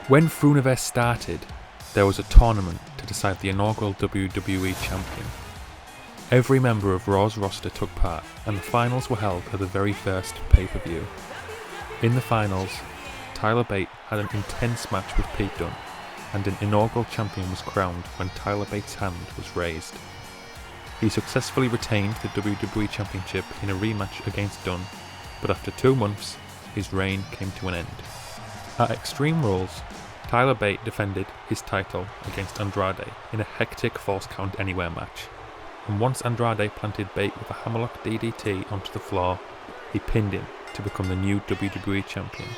When Frewniverse started, there was a tournament to decide the inaugural WWE Champion. Every member of Raw's roster took part, and the finals were held at the very first pay-per-view. In the finals, Tyler Bate had an intense match with Pete Dunne, and an inaugural champion was crowned when Tyler Bate's hand was raised. He successfully retained the WWE Championship in a rematch against Dunne, but after 2 months, his reign came to an end. At Extreme Rules, Tyler Bate defended his title against Andrade in a hectic Falls Count Anywhere match, and once Andrade planted Bate with a hammerlock DDT onto the floor, he pinned him to become the new WWE Champion.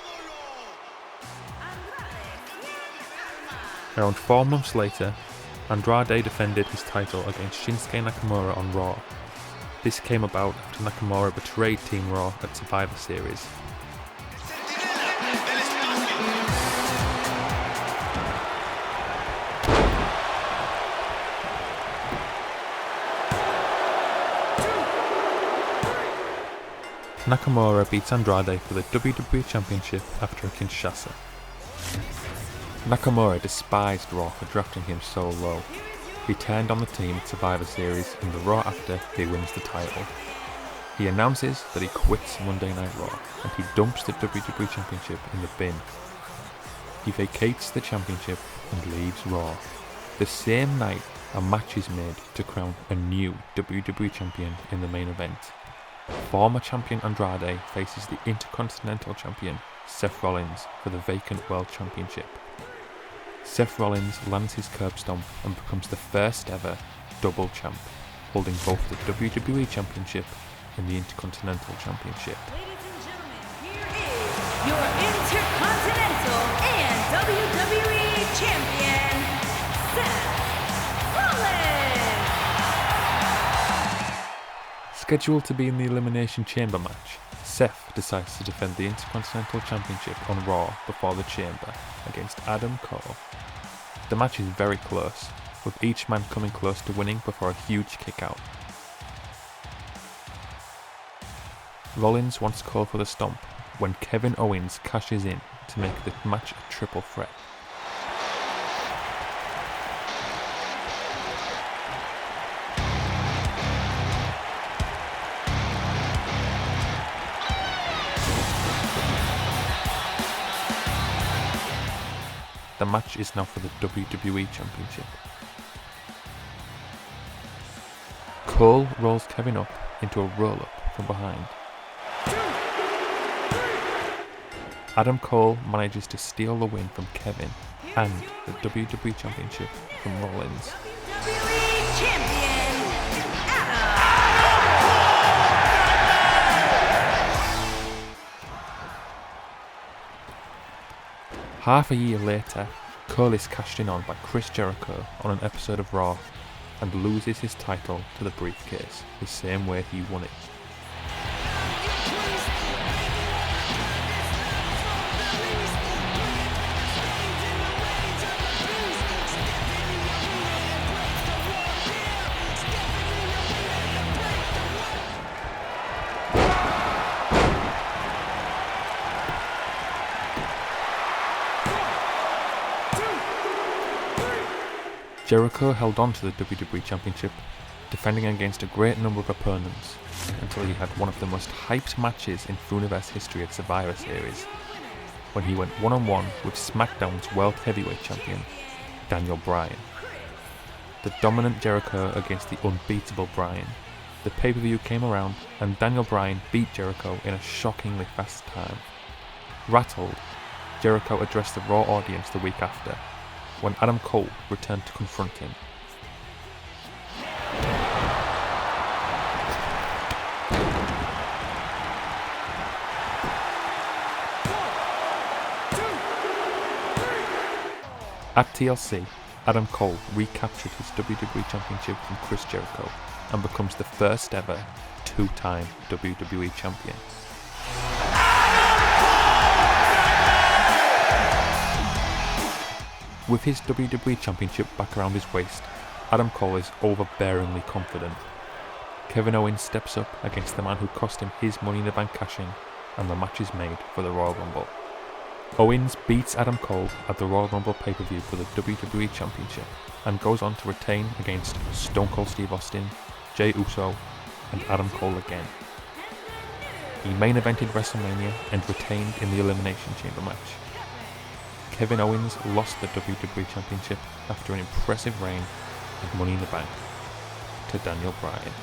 Around 4 months later, Andrade defended his title against Shinsuke Nakamura on Raw. This came about after Nakamura betrayed Team Raw at Survivor Series. Nakamura beats Andrade for the WWE Championship after a Kinshasa. Nakamura despised Raw for drafting him so low. He turned on the team at Survivor Series and the Raw after he wins the title. He announces that he quits Monday Night Raw and he dumps the WWE Championship in the bin. He vacates the championship and leaves Raw. The same night, a match is made to crown a new WWE Champion in the main event. Former champion Andrade faces the Intercontinental Champion Seth Rollins for the vacant World Championship. Seth Rollins lands his curb stomp and becomes the first ever double champ, holding both the WWE Championship and the Intercontinental Championship. Ladies and gentlemen, here is your Intercontinental and WWE Champion, Seth Rollins! Scheduled to be in the Elimination Chamber match, Seth decides to defend the Intercontinental Championship on Raw before the Chamber against Adam Cole. The match is very close, with each man coming close to winning before a huge kick-out. Rollins wants Cole for the stomp when Kevin Owens cashes in to make the match a triple threat. The match is now for the WWE Championship. Cole rolls Kevin up into a roll-up from behind. Adam Cole manages to steal the win from Kevin and the WWE Championship from Rollins. WWE Champion, Adam! Half a year later, Cole is cashed in on by Chris Jericho on an episode of Raw and loses his title to the briefcase the same way he won it. Jericho held on to the WWE Championship, defending against a great number of opponents, until he had one of the most hyped matches in Frewniverse history at Survivor Series, when he went one-on-one with SmackDown's World Heavyweight Champion, Daniel Bryan. The dominant Jericho against the unbeatable Bryan. The pay-per-view came around, and Daniel Bryan beat Jericho in a shockingly fast time. Rattled, Jericho addressed the Raw audience the week after, when Adam Cole returned to confront him. At TLC, Adam Cole recaptured his WWE Championship from Chris Jericho and becomes the first ever 2-time WWE Champion. With his WWE Championship back around his waist, Adam Cole is overbearingly confident. Kevin Owens steps up against the man who cost him his Money in the Bank cash-in, and the match is made for the Royal Rumble. Owens beats Adam Cole at the Royal Rumble pay-per-view for the WWE Championship and goes on to retain against Stone Cold Steve Austin, Jey Uso, and Adam Cole again. He main evented WrestleMania and retained in the Elimination Chamber match. Kevin Owens lost the WWE Championship after an impressive reign at Money in the Bank to Daniel Bryan.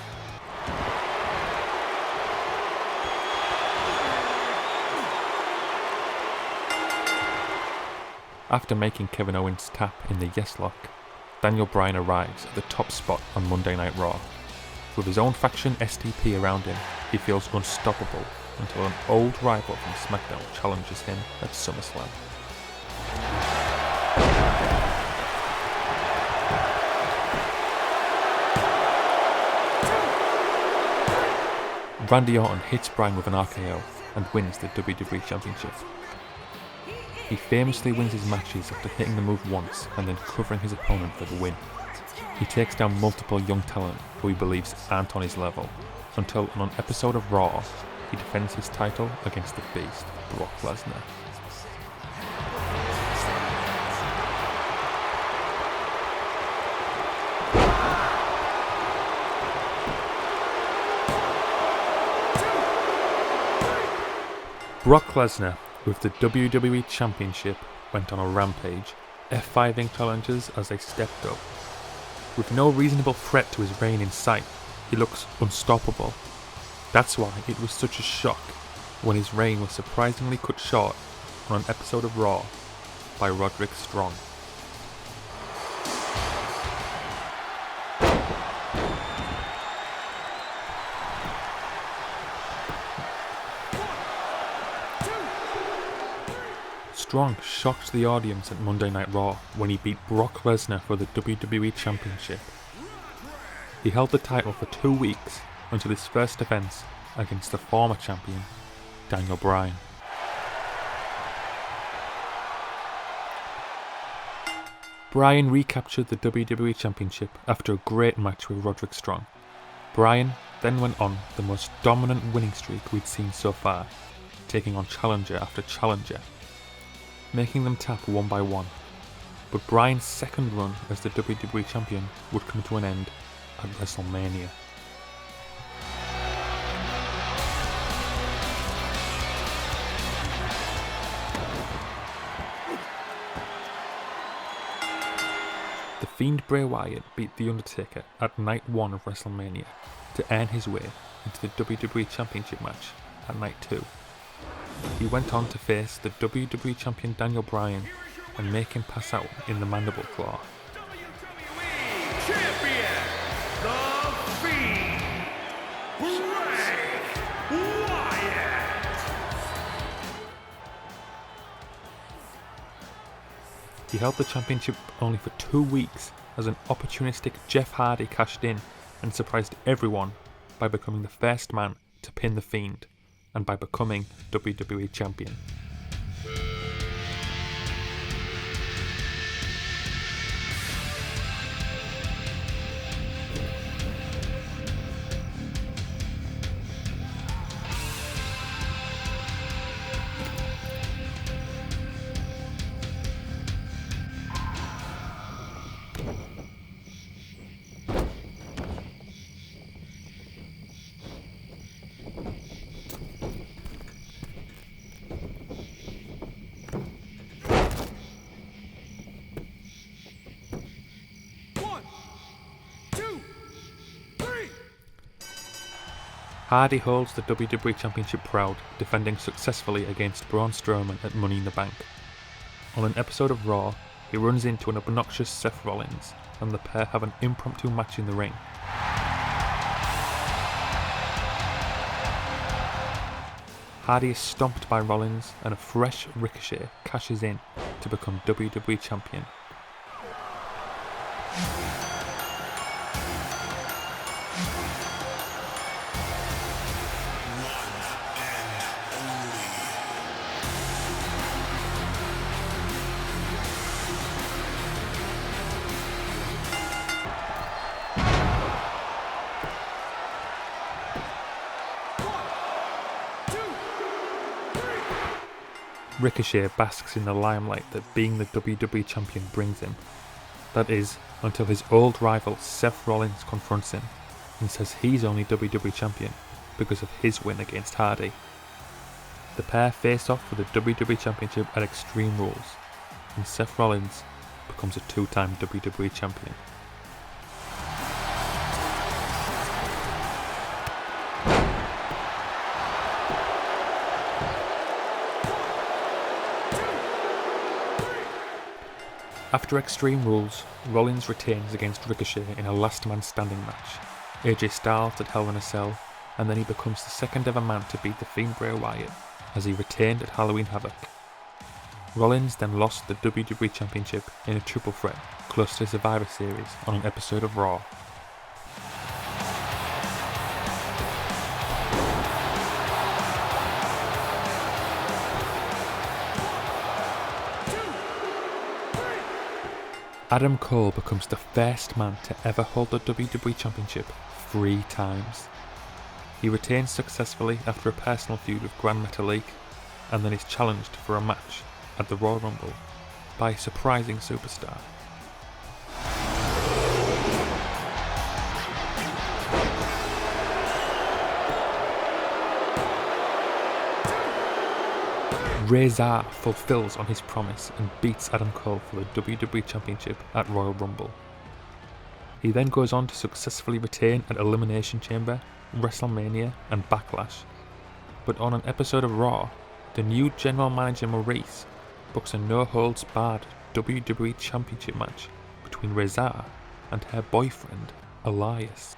After making Kevin Owens tap in the Yes Lock, Daniel Bryan arrives at the top spot on Monday Night Raw. With his own faction STP around him, he feels unstoppable until an old rival from SmackDown challenges him at SummerSlam. Randy Orton hits Bryan with an RKO and wins the WWE Championship. He famously wins his matches after hitting the move once and then covering his opponent for the win. He takes down multiple young talent who he believes aren't on his level, until on an episode of Raw, he defends his title against the Beast, Brock Lesnar. Brock Lesnar, with the WWE Championship, went on a rampage, F5ing challengers as they stepped up. With no reasonable threat to his reign in sight, he looks unstoppable. That's why it was such a shock when his reign was surprisingly cut short on an episode of Raw by Roderick Strong. Strong shocked the audience at Monday Night Raw when he beat Brock Lesnar for the WWE Championship. He held the title for 2 weeks until his first defense against the former champion, Daniel Bryan. Bryan recaptured the WWE Championship after a great match with Roderick Strong. Bryan then went on the most dominant winning streak we'd seen so far, taking on challenger after challenger, making them tap one by one. But Bryan's second run as the WWE Champion would come to an end at WrestleMania. The Fiend Bray Wyatt beat The Undertaker at Night 1 of WrestleMania to earn his way into the WWE Championship match at Night 2. He went on to face the WWE Champion Daniel Bryan and make him pass out in the Mandible Claw. WWE Champion, the Fiend, Bray Wyatt. He held the championship only for 2 weeks as an opportunistic Jeff Hardy cashed in and surprised everyone by becoming the first man to pin the Fiend and by becoming WWE Champion. Hardy holds the WWE Championship proud, defending successfully against Braun Strowman at Money in the Bank. On an episode of Raw, he runs into an obnoxious Seth Rollins, and the pair have an impromptu match in the ring. Hardy is stomped by Rollins, and a fresh Ricochet cashes in to become WWE Champion. Ricochet basks in the limelight that being the WWE Champion brings him. That is, until his old rival Seth Rollins confronts him and says he's only WWE Champion because of his win against Hardy. The pair face off for the WWE Championship at Extreme Rules, and Seth Rollins becomes a 2-time WWE Champion. After Extreme Rules, Rollins retains against Ricochet in a last man standing match. AJ Styles at Hell in a Cell, and then he becomes the second ever man to beat the Fiend Bray Wyatt, as he retained at Halloween Havoc. Rollins then lost the WWE Championship in a triple threat close to Survivor Series on an episode of Raw. Adam Cole becomes the first man to ever hold the WWE Championship 3 times. He retains successfully after a personal feud with Gran Metalik, and then is challenged for a match at the Royal Rumble by a surprising superstar. REZAR fulfills on his promise and beats Adam Cole for the WWE Championship at Royal Rumble. He then goes on to successfully retain at Elimination Chamber, WrestleMania and Backlash, but on an episode of Raw, the new general manager Maurice books a no-holds-barred WWE Championship match between REZAR and her boyfriend, Elias.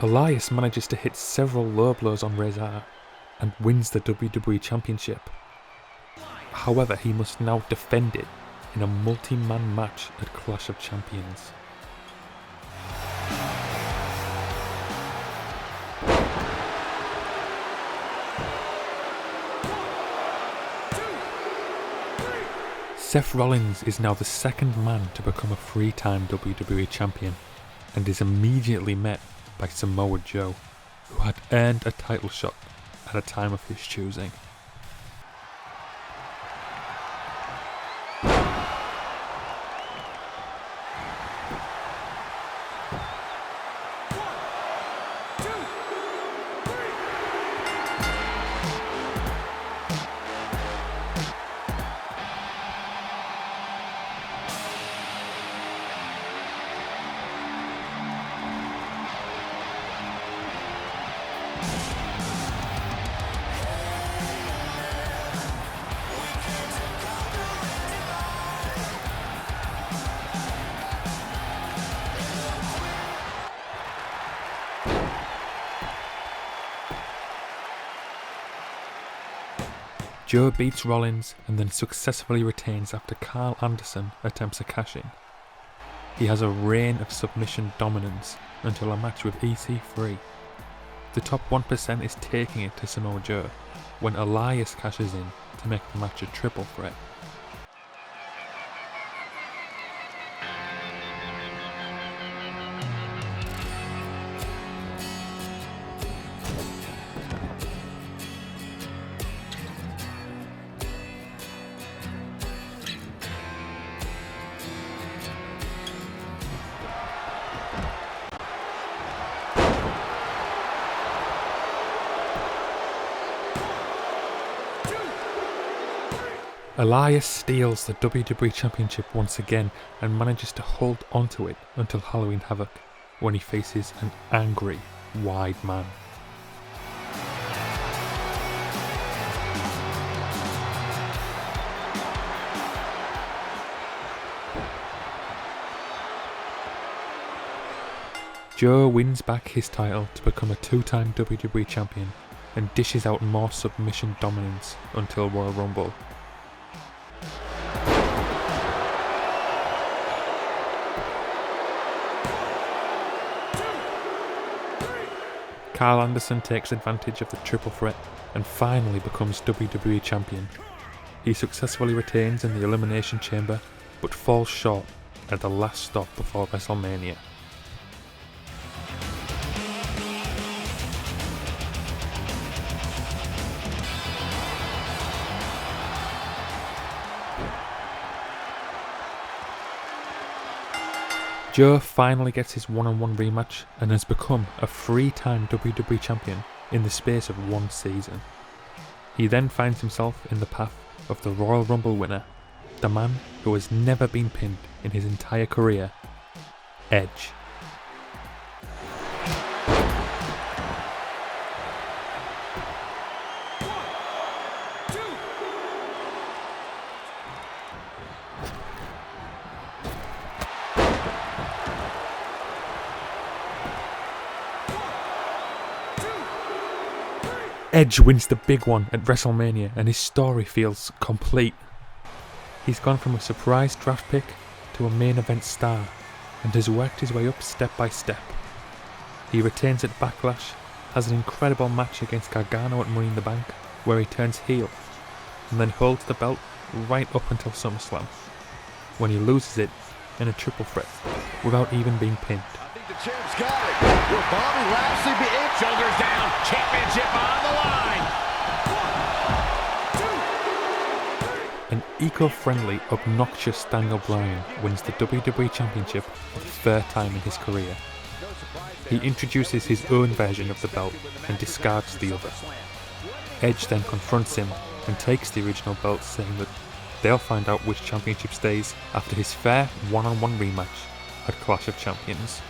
Elias manages to hit several low blows on REZAR and wins the WWE Championship. However, he must now defend it in a multi-man match at Clash of Champions. Seth Rollins is now the second man to become a 3-time WWE Champion and is immediately met by Samoa Joe, who had earned a title shot at a time of his choosing. Joe beats Rollins and then successfully retains after Karl Anderson attempts a cash-in. He has a reign of submission dominance until a match with EC3. The top 1% is taking it to Samoa Joe when Elias cashes in to make the match a triple threat. Elias steals the WWE Championship once again and manages to hold onto it until Halloween Havoc, when he faces an angry, wide man. Joe wins back his title to become a 2-time WWE Champion and dishes out more submission dominance until Royal Rumble. Karl Anderson takes advantage of the triple threat and finally becomes WWE Champion. He successfully retains in the Elimination Chamber, but falls short at the last stop before WrestleMania. Joe finally gets his one-on-one rematch and has become a 3-time WWE Champion in the space of 1 season. He then finds himself in the path of the Royal Rumble winner, the man who has never been pinned in his entire career, Edge. Edge wins the big one at WrestleMania and his story feels complete. He's gone from a surprise draft pick to a main event star and has worked his way up step by step. He retains at Backlash, has an incredible match against Gargano at Money in the Bank where he turns heel and then holds the belt right up until SummerSlam, when he loses it in a triple threat without even being pinned. The champ's got it. Will Bobby Lashley be in? Shoulders down. Championship on the line. 1, 2, 3. An eco-friendly, obnoxious Daniel Bryan wins the WWE Championship for the 3rd time in his career. He introduces his own version of the belt and discards the other. Edge then confronts him and takes the original belt, saying that they'll find out which championship stays after his fair one-on-one rematch at Clash of Champions.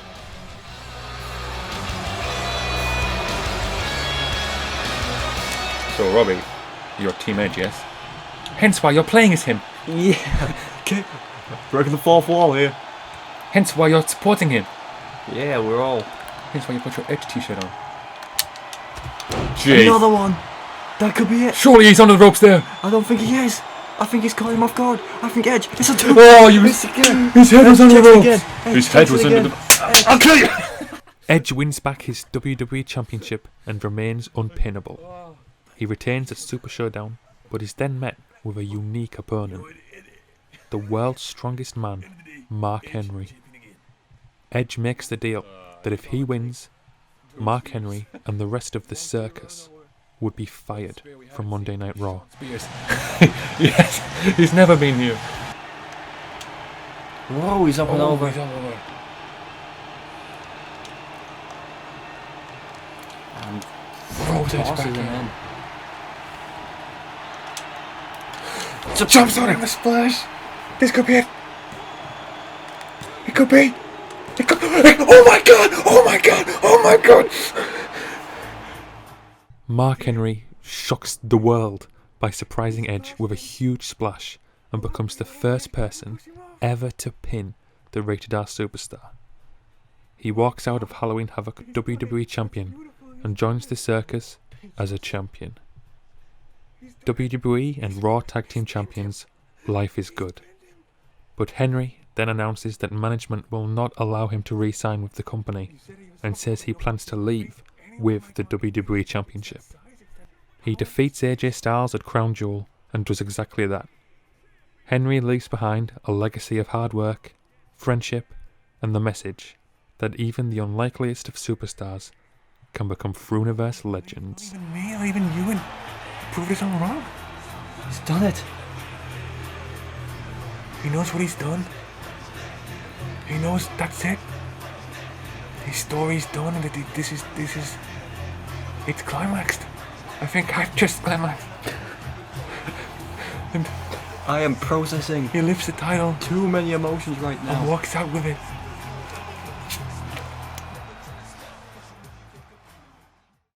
So Robbie, you're Team Edge, yes? Hence why you're playing as him. Yeah. Okay. Breaking the 4th wall here. Hence why you're supporting him. Yeah, we're all. Hence why you put your Edge t-shirt on. Another one. That could be it. Surely he's on the ropes there. I don't think he is. I think he's caught him off guard. I think Edge. It's a 2. Oh, you missed again. His head was under the ropes. His head was under the. I'll kill you. Edge wins back his WWE Championship and remains unpinnable. He retains at Super Showdown, but is then met with a unique opponent, the world's strongest man, Mark Henry. Edge makes the deal that if he wins, Mark Henry and the rest of the circus would be fired from Monday Night Raw. Yes, he's never been here. Whoa, he's up and over. And Rolls Edge back tosses him in. in. Jumps on him, the splash. This could be it. It could be. It could. Oh my god! Oh my god! Oh my god! Mark Henry shocks the world by surprising Edge with a huge splash and becomes the first person ever to pin the Rated R superstar. He walks out of Halloween Havoc WWE Champion and joins the circus as a champion. WWE and Raw Tag Team Champions, life is good. But Henry then announces that management will not allow him to re-sign with the company and says he plans to leave with the WWE Championship. He defeats AJ Styles at Crown Jewel and does exactly that. Henry leaves behind a legacy of hard work, friendship, and the message that even the unlikeliest of superstars can become Frewniverse legends. Even me or even you and prove this all wrong. He's done it. He knows what he's done. He knows that's it. His story's done and this is it's climaxed. I think I've just climaxed. And I am processing he lifts the title too many emotions right and now. walks out with it.